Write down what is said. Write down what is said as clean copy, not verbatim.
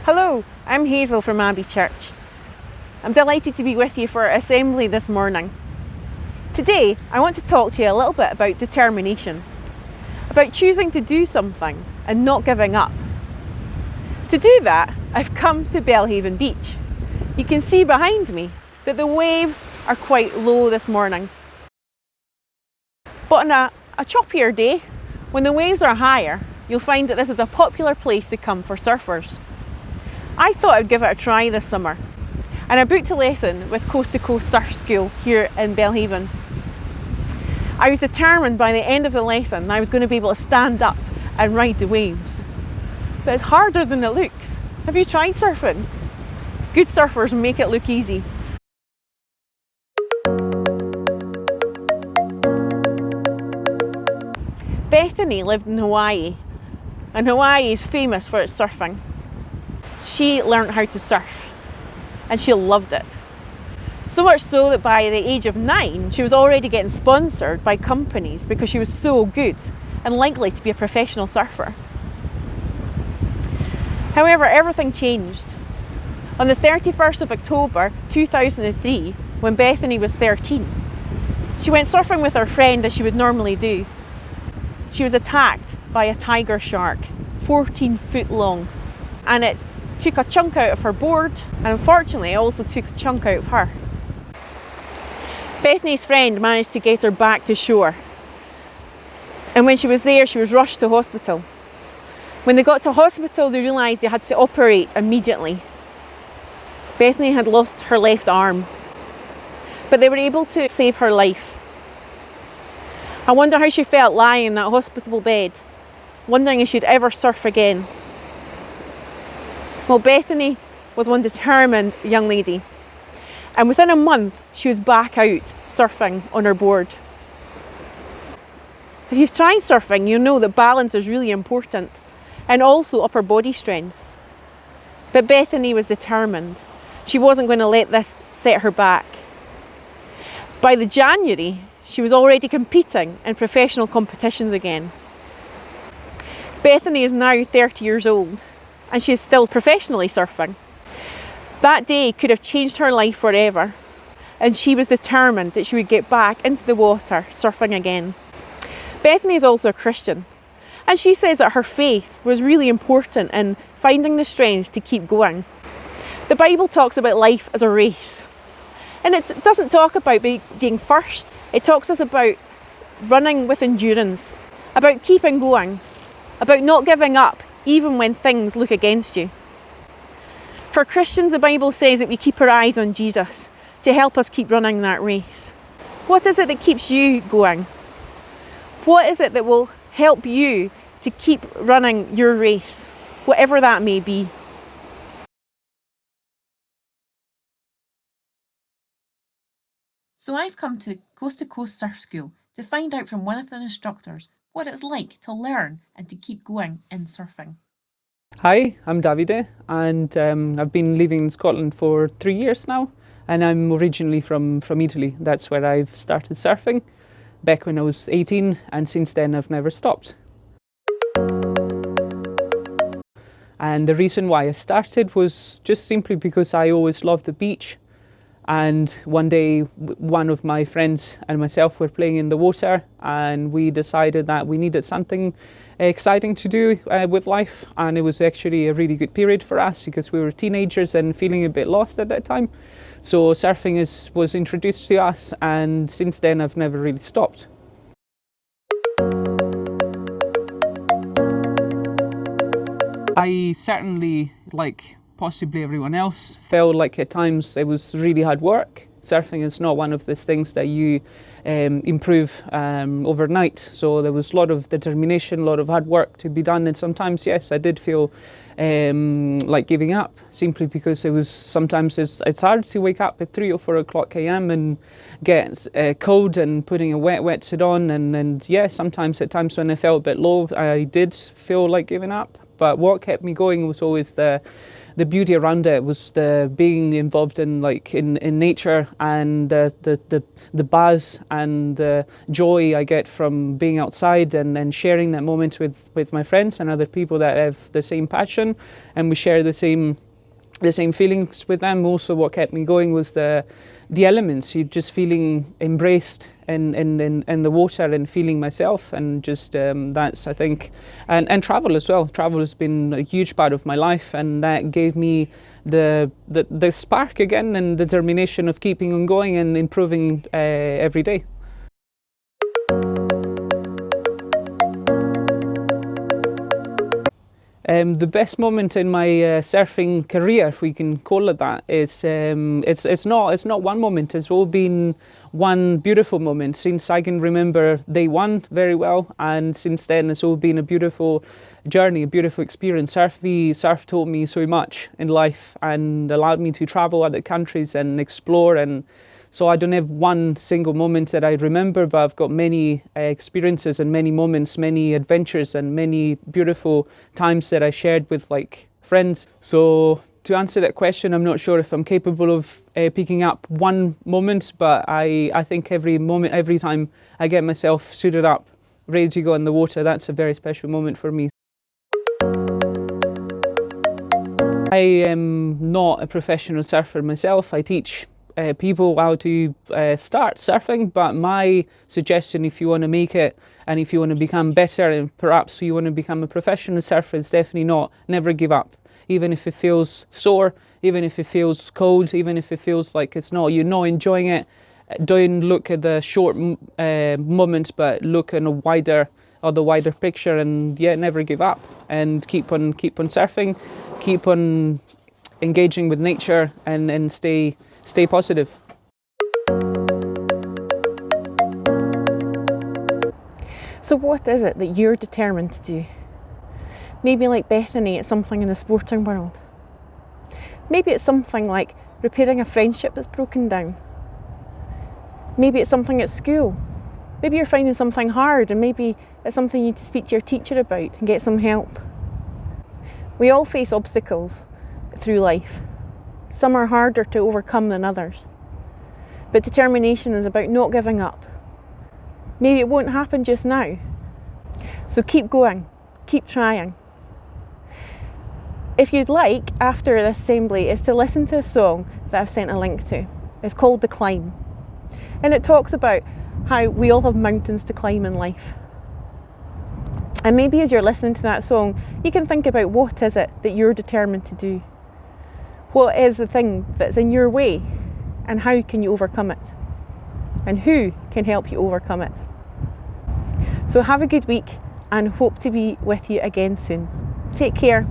Hello, I'm Hazel from Abbey Church. I'm delighted to be with you for our assembly this morning. Today, I want to talk to you a little bit about determination, about choosing to do something and not giving up. To do that, I've come to Belhaven Beach. You can see behind me that the waves are quite low this morning. But on a choppier day, when the waves are higher, you'll find that this is a popular place to come for surfers. I thought I'd give it a try this summer, and I booked a lesson with Coast to Coast Surf School here in Belhaven. I was determined by the end of the lesson I was going to be able to stand up and ride the waves. But it's harder than it looks. Have you tried surfing? Good surfers make it look easy. Bethany lived in Hawaii, and Hawaii is famous for its surfing. She learned how to surf, and she loved it. So much so that by the age of 9, she was already getting sponsored by companies because she was so good and likely to be a professional surfer. However, everything changed. On the 31st of October 2003, when Bethany was 13, she went surfing with her friend as she would normally do. She was attacked by a tiger shark, 14 foot long, and it took a chunk out of her board, and unfortunately it also took a chunk out of her. Bethany's friend managed to get her back to shore, and when she was there she was rushed to hospital. When they got to hospital they realised they had to operate immediately. Bethany had lost her left arm, but they were able to save her life. I wonder how she felt lying in that hospital bed, wondering if she'd ever surf again. Well, Bethany was one determined young lady, and within a month she was back out surfing on her board. If you've tried surfing, you know that balance is really important, and also upper body strength. But Bethany was determined. She wasn't going to let this set her back. By the January, she was already competing in professional competitions again. Bethany is now 30 years old, and she is still professionally surfing. That day could have changed her life forever, and she was determined that she would get back into the water surfing again. Bethany is also a Christian, and she says that her faith was really important in finding the strength to keep going. The Bible talks about life as a race, and it doesn't talk about being first. It talks us about running with endurance, about keeping going, about not giving up even when things look against you. For Christians, the Bible says that we keep our eyes on Jesus to help us keep running that race. What is it that keeps you going? What is it that will help you to keep running your race, whatever that may be? So I've come to Coast Surf School to find out from one of the instructors what it's like to learn and to keep going in surfing. Hi, I'm Davide, and I've been living in Scotland for 3 years now, and I'm originally from Italy. That's where I've started surfing back when I was 18, and since then I've never stopped. And the reason why I started was just simply because I always loved the beach. And one day, one of my friends and myself were playing in the water, and we decided that we needed something exciting to do with life. And it was actually a really good period for us because we were teenagers and feeling a bit lost at that time. So surfing was introduced to us, and since then I've never really stopped. I certainly, like possibly everyone else, felt like at times it was really hard work. Surfing is not one of those things that you improve overnight. So there was a lot of determination, a lot of hard work to be done. And sometimes, yes, I did feel like giving up, simply because sometimes it's hard to wake up at 3 or 4 o'clock a.m. and get cold and putting a wetsuit on. And yeah, sometimes at times when I felt a bit low, I did feel like giving up. But what kept me going was always the the beauty around it was the being involved in in nature, and the buzz and the joy I get from being outside and sharing that moment with my friends and other people that have the same passion, and we share the same feelings with them. Also, what kept me going was the elements. You just feeling embraced in the water and feeling myself, and just that's, I think, and travel as well. Travel has been a huge part of my life, and that gave me the spark again and determination of keeping on going and improving every day. The best moment in my surfing career, if we can call it that, is it's not one moment. It's all been one beautiful moment since I can remember day one very well, and since then it's all been a beautiful journey, a beautiful experience. Surf taught me so much in life and allowed me to travel other countries and explore, and so I don't have one single moment that I remember, but I've got many experiences and many moments, many adventures and many beautiful times that I shared with friends. So to answer that question, I'm not sure if I'm capable of picking up one moment, but I think every moment, every time I get myself suited up, ready to go in the water, that's a very special moment for me. I am not a professional surfer myself. I teach people how to start surfing, but my suggestion, if you want to make it and if you want to become better and perhaps you want to become a professional surfer, is definitely never give up. Even if it feels sore, even if it feels cold, even if it feels like you're not enjoying it, don't look at the short moment, but look in the wider picture, and never give up, and keep on surfing, keep on engaging with nature, and stay positive. So what is it that you're determined to do? Maybe like Bethany, it's something in the sporting world. Maybe it's something like repairing a friendship that's broken down. Maybe it's something at school. Maybe you're finding something hard, and maybe it's something you need to speak to your teacher about and get some help. We all face obstacles through life. Some are harder to overcome than others. But determination is about not giving up. Maybe it won't happen just now. So keep going, keep trying. If you'd like, after this assembly, is to listen to a song that I've sent a link to. It's called The Climb. And it talks about how we all have mountains to climb in life. And maybe as you're listening to that song, you can think about what is it that you're determined to do. What is the thing that's in your way, and how can you overcome it? And who can help you overcome it? So have a good week, and hope to be with you again soon. Take care.